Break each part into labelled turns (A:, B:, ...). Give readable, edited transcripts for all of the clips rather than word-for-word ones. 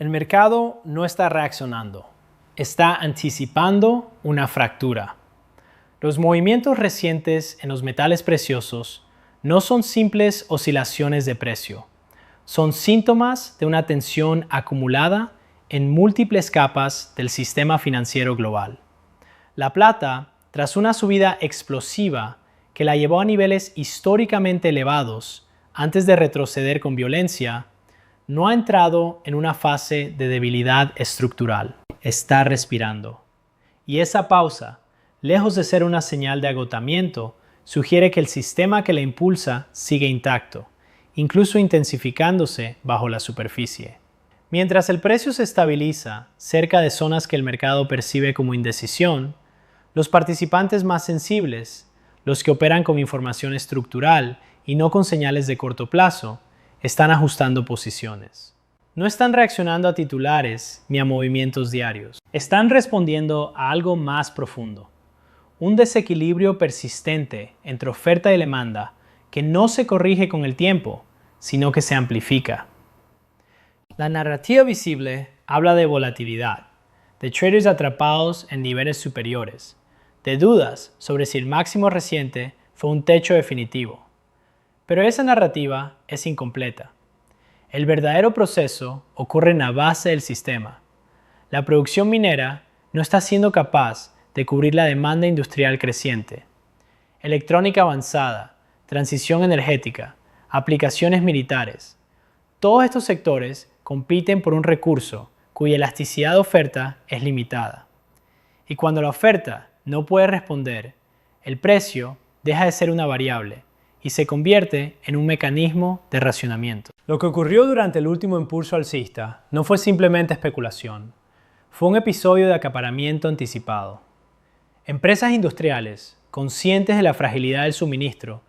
A: El mercado no está reaccionando, está anticipando una fractura. Los movimientos recientes en los metales preciosos no son simples oscilaciones de precio, son síntomas de una tensión acumulada en múltiples capas del sistema financiero global. La plata, tras una subida explosiva que la llevó a niveles históricamente elevados antes de retroceder con violencia, no ha entrado en una fase de debilidad estructural. Está respirando. Y esa pausa, lejos de ser una señal de agotamiento, sugiere que el sistema que la impulsa sigue intacto, incluso intensificándose bajo la superficie. Mientras el precio se estabiliza cerca de zonas que el mercado percibe como indecisión, los participantes más sensibles, los que operan con información estructural y no con señales de corto plazo, están ajustando posiciones. No están reaccionando a titulares ni a movimientos diarios. Están respondiendo a algo más profundo. Un desequilibrio persistente entre oferta y demanda que no se corrige con el tiempo, sino que se amplifica. La narrativa visible habla de volatilidad, de traders atrapados en niveles superiores, de dudas sobre si el máximo reciente fue un techo definitivo. Pero esa narrativa es incompleta. El verdadero proceso ocurre en la base del sistema. La producción minera no está siendo capaz de cubrir la demanda industrial creciente. Electrónica avanzada, transición energética, aplicaciones militares. Todos estos sectores compiten por un recurso cuya elasticidad de oferta es limitada. Y cuando la oferta no puede responder, el precio deja de ser una variable y se convierte en un mecanismo de racionamiento. Lo que ocurrió durante el último impulso alcista no fue simplemente especulación, fue un episodio de acaparamiento anticipado. Empresas industriales, conscientes de la fragilidad del suministro,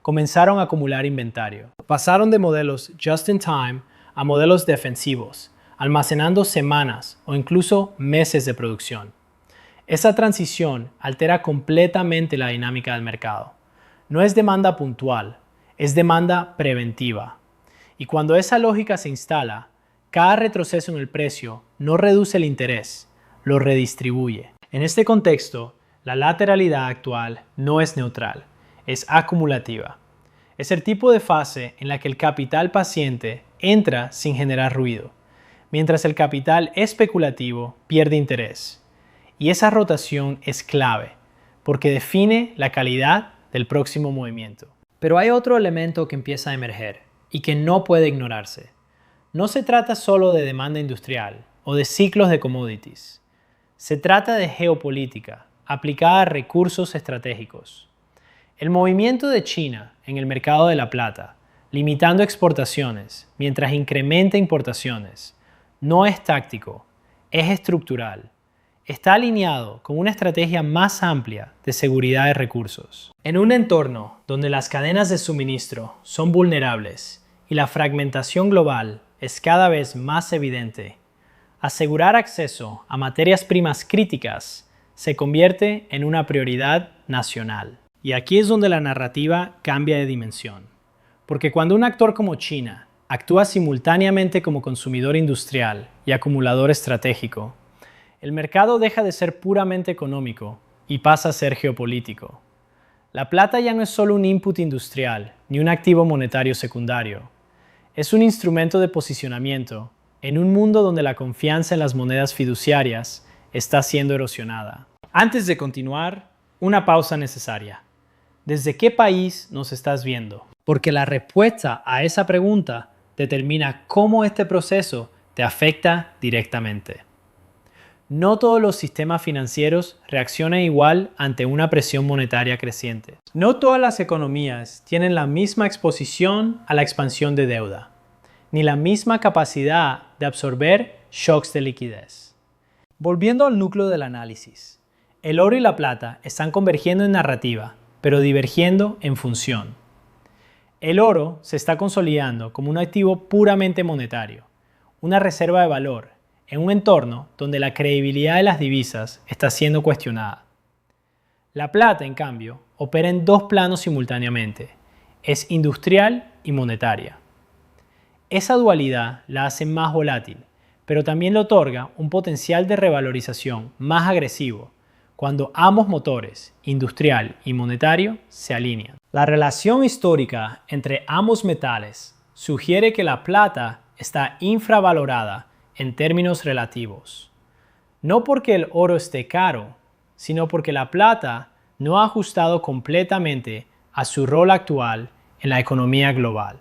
A: comenzaron a acumular inventario. Pasaron de modelos just-in-time a modelos defensivos, almacenando semanas o incluso meses de producción. Esa transición altera completamente la dinámica del mercado. No es demanda puntual, es demanda preventiva. Y cuando esa lógica se instala, cada retroceso en el precio no reduce el interés, lo redistribuye. En este contexto, la lateralidad actual no es neutral, es acumulativa. Es el tipo de fase en la que el capital paciente entra sin generar ruido, mientras el capital especulativo pierde interés. Y esa rotación es clave, porque define la calidad del próximo movimiento. Pero hay otro elemento que empieza a emerger y que no puede ignorarse. No se trata solo de demanda industrial o de ciclos de commodities. Se trata de geopolítica aplicada a recursos estratégicos. El movimiento de China en el mercado de la plata, limitando exportaciones mientras incrementa importaciones, no es táctico, es estructural. Está alineado con una estrategia más amplia de seguridad de recursos. En un entorno donde las cadenas de suministro son vulnerables y la fragmentación global es cada vez más evidente, asegurar acceso a materias primas críticas se convierte en una prioridad nacional. Y aquí es donde la narrativa cambia de dimensión. Porque cuando un actor como China actúa simultáneamente como consumidor industrial y acumulador estratégico, el mercado deja de ser puramente económico y pasa a ser geopolítico. La plata ya no es solo un input industrial ni un activo monetario secundario. Es un instrumento de posicionamiento en un mundo donde la confianza en las monedas fiduciarias está siendo erosionada. Antes de continuar, una pausa necesaria. ¿Desde qué país nos estás viendo? Porque la respuesta a esa pregunta determina cómo este proceso te afecta directamente. No todos los sistemas financieros reaccionan igual ante una presión monetaria creciente. No todas las economías tienen la misma exposición a la expansión de deuda, ni la misma capacidad de absorber shocks de liquidez. Volviendo al núcleo del análisis, el oro y la plata están convergiendo en narrativa, pero divergiendo en función. El oro se está consolidando como un activo puramente monetario, una reserva de valor, en un entorno donde la credibilidad de las divisas está siendo cuestionada. La plata, en cambio, opera en dos planos simultáneamente. Es industrial y monetaria. Esa dualidad la hace más volátil, pero también le otorga un potencial de revalorización más agresivo cuando ambos motores, industrial y monetario, se alinean. La relación histórica entre ambos metales sugiere que la plata está infravalorada en términos relativos. No porque el oro esté caro, sino porque la plata no ha ajustado completamente a su rol actual en la economía global.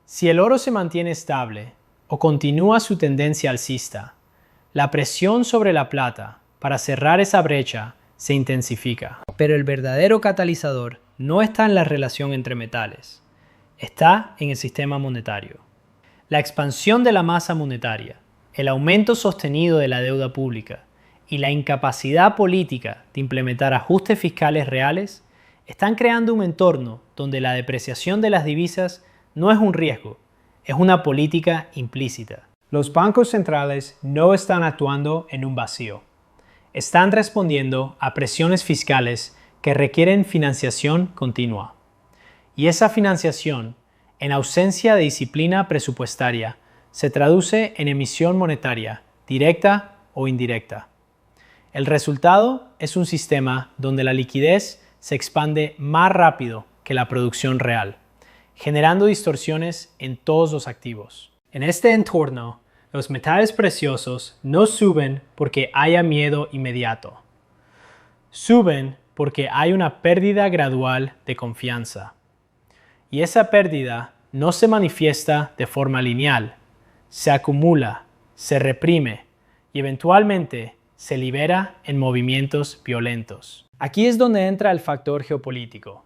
A: Si el oro se mantiene estable o continúa su tendencia alcista, la presión sobre la plata para cerrar esa brecha se intensifica. Pero el verdadero catalizador no está en la relación entre metales, está en el sistema monetario. La expansión de la masa monetaria, el aumento sostenido de la deuda pública y la incapacidad política de implementar ajustes fiscales reales están creando un entorno donde la depreciación de las divisas no es un riesgo, es una política implícita. Los bancos centrales no están actuando en un vacío. Están respondiendo a presiones fiscales que requieren financiación continua. Y esa financiación, en ausencia de disciplina presupuestaria, se traduce en emisión monetaria, directa o indirecta. El resultado es un sistema donde la liquidez se expande más rápido que la producción real, generando distorsiones en todos los activos. En este entorno, los metales preciosos no suben porque haya miedo inmediato. Suben porque hay una pérdida gradual de confianza. Y esa pérdida no se manifiesta de forma lineal, se acumula, se reprime y eventualmente se libera en movimientos violentos. Aquí es donde entra el factor geopolítico,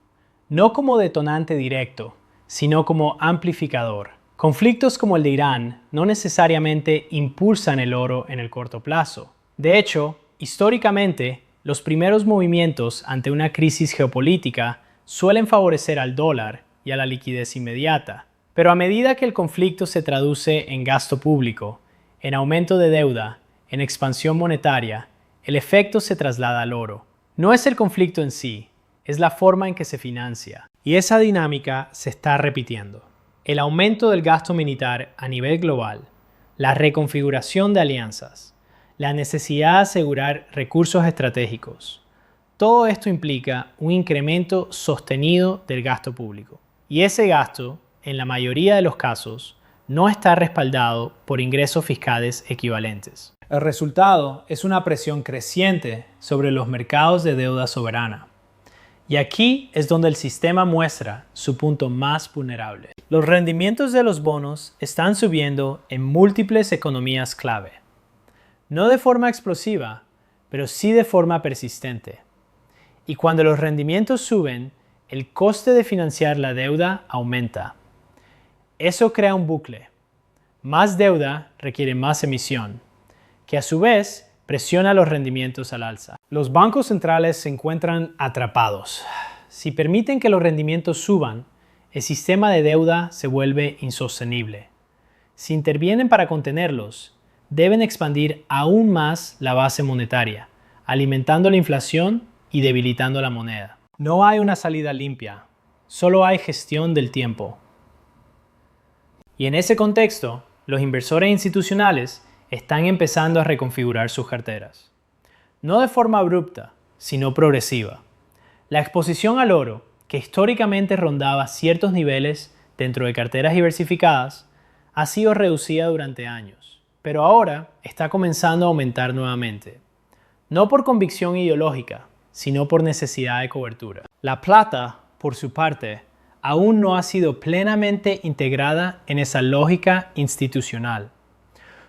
A: no como detonante directo, sino como amplificador. Conflictos como el de Irán no necesariamente impulsan el oro en el corto plazo. De hecho, históricamente, los primeros movimientos ante una crisis geopolítica suelen favorecer al dólar y a la liquidez inmediata. Pero a medida que el conflicto se traduce en gasto público, en aumento de deuda, en expansión monetaria, el efecto se traslada al oro. No es el conflicto en sí, es la forma en que se financia. Y esa dinámica se está repitiendo. El aumento del gasto militar a nivel global, la reconfiguración de alianzas, la necesidad de asegurar recursos estratégicos. Todo esto implica un incremento sostenido del gasto público. Y ese gasto, en la mayoría de los casos, no está respaldado por ingresos fiscales equivalentes. El resultado es una presión creciente sobre los mercados de deuda soberana. Y aquí es donde el sistema muestra su punto más vulnerable. Los rendimientos de los bonos están subiendo en múltiples economías clave. No de forma explosiva, pero sí de forma persistente. Y cuando los rendimientos suben, el coste de financiar la deuda aumenta. Eso crea un bucle. Más deuda requiere más emisión, que a su vez presiona los rendimientos al alza. Los bancos centrales se encuentran atrapados. Si permiten que los rendimientos suban, el sistema de deuda se vuelve insostenible. Si intervienen para contenerlos, deben expandir aún más la base monetaria, alimentando la inflación y debilitando la moneda. No hay una salida limpia, solo hay gestión del tiempo. Y en ese contexto, los inversores institucionales están empezando a reconfigurar sus carteras. No de forma abrupta, sino progresiva. La exposición al oro, que históricamente rondaba ciertos niveles dentro de carteras diversificadas, ha sido reducida durante años, pero ahora está comenzando a aumentar nuevamente. No por convicción ideológica, sino por necesidad de cobertura. La plata, por su parte, aún no ha sido plenamente integrada en esa lógica institucional.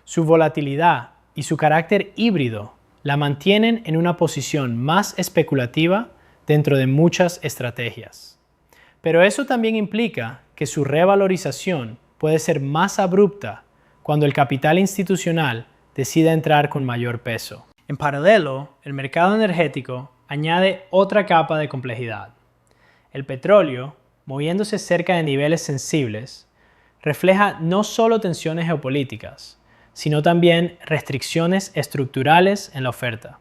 A: Su volatilidad y su carácter híbrido la mantienen en una posición más especulativa dentro de muchas estrategias. Pero eso también implica que su revalorización puede ser más abrupta cuando el capital institucional decida entrar con mayor peso. En paralelo, el mercado energético añade otra capa de complejidad. El petróleo, moviéndose cerca de niveles sensibles, refleja no solo tensiones geopolíticas, sino también restricciones estructurales en la oferta.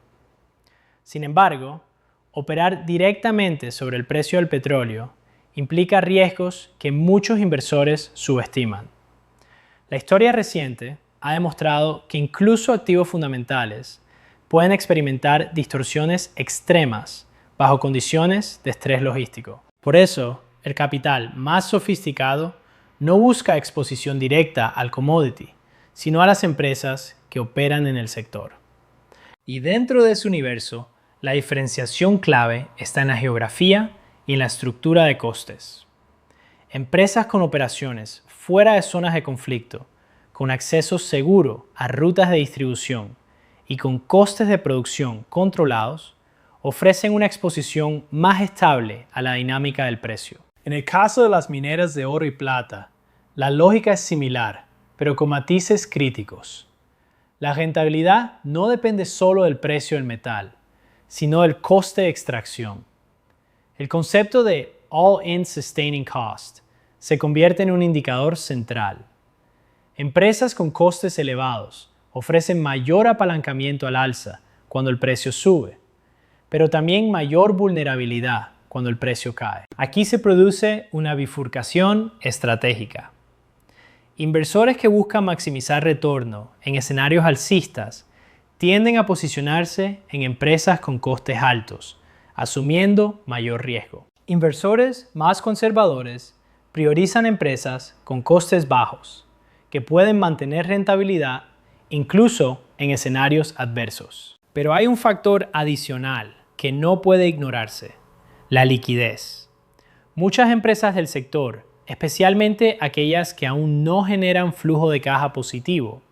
A: Sin embargo, operar directamente sobre el precio del petróleo implica riesgos que muchos inversores subestiman. La historia reciente, ha demostrado que incluso activos fundamentales pueden experimentar distorsiones extremas bajo condiciones de estrés logístico. Por eso, el capital más sofisticado no busca exposición directa al commodity, sino a las empresas que operan en el sector. Y dentro de ese universo, la diferenciación clave está en la geografía y en la estructura de costes. Empresas con operaciones fuera de zonas de conflicto, con acceso seguro a rutas de distribución y con costes de producción controlados, ofrecen una exposición más estable a la dinámica del precio. En el caso de las mineras de oro y plata, la lógica es similar, pero con matices críticos. La rentabilidad no depende solo del precio del metal, sino del coste de extracción. El concepto de All-in Sustaining Cost se convierte en un indicador central. Empresas con costes elevados ofrecen mayor apalancamiento al alza cuando el precio sube, pero también mayor vulnerabilidad cuando el precio cae. Aquí se produce una bifurcación estratégica. Inversores que buscan maximizar retorno en escenarios alcistas tienden a posicionarse en empresas con costes altos, asumiendo mayor riesgo. Inversores más conservadores priorizan empresas con costes bajos, que pueden mantener rentabilidad incluso en escenarios adversos. Pero hay un factor adicional que no puede ignorarse: la liquidez. Muchas empresas del sector, especialmente aquellas que aún no generan flujo de caja positivo,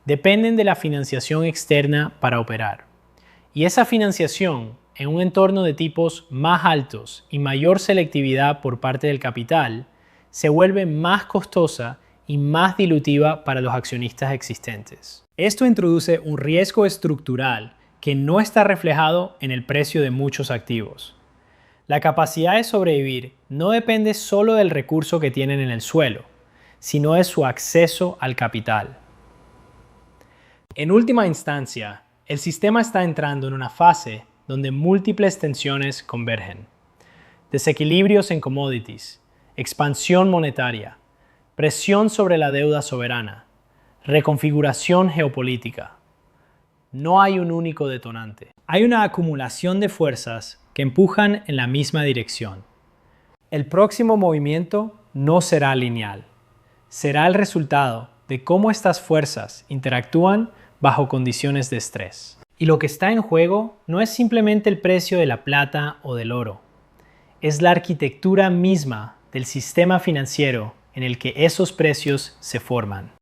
A: dependen de la financiación externa para operar. Y esa financiación, en un entorno de tipos más altos y mayor selectividad por parte del capital, se vuelve más costosa y más dilutiva para los accionistas existentes. Esto introduce un riesgo estructural que no está reflejado en el precio de muchos activos. La capacidad de sobrevivir no depende solo del recurso que tienen en el suelo, sino de su acceso al capital. En última instancia, el sistema está entrando en una fase donde múltiples tensiones convergen. Desequilibrios en commodities, expansión monetaria, presión sobre la deuda soberana, reconfiguración geopolítica. No hay un único detonante. Hay una acumulación de fuerzas que empujan en la misma dirección. El próximo movimiento no será lineal. Será el resultado de cómo estas fuerzas interactúan bajo condiciones de estrés. Y lo que está en juego no es simplemente el precio de la plata o del oro. Es la arquitectura misma del sistema financiero en el que esos precios se forman.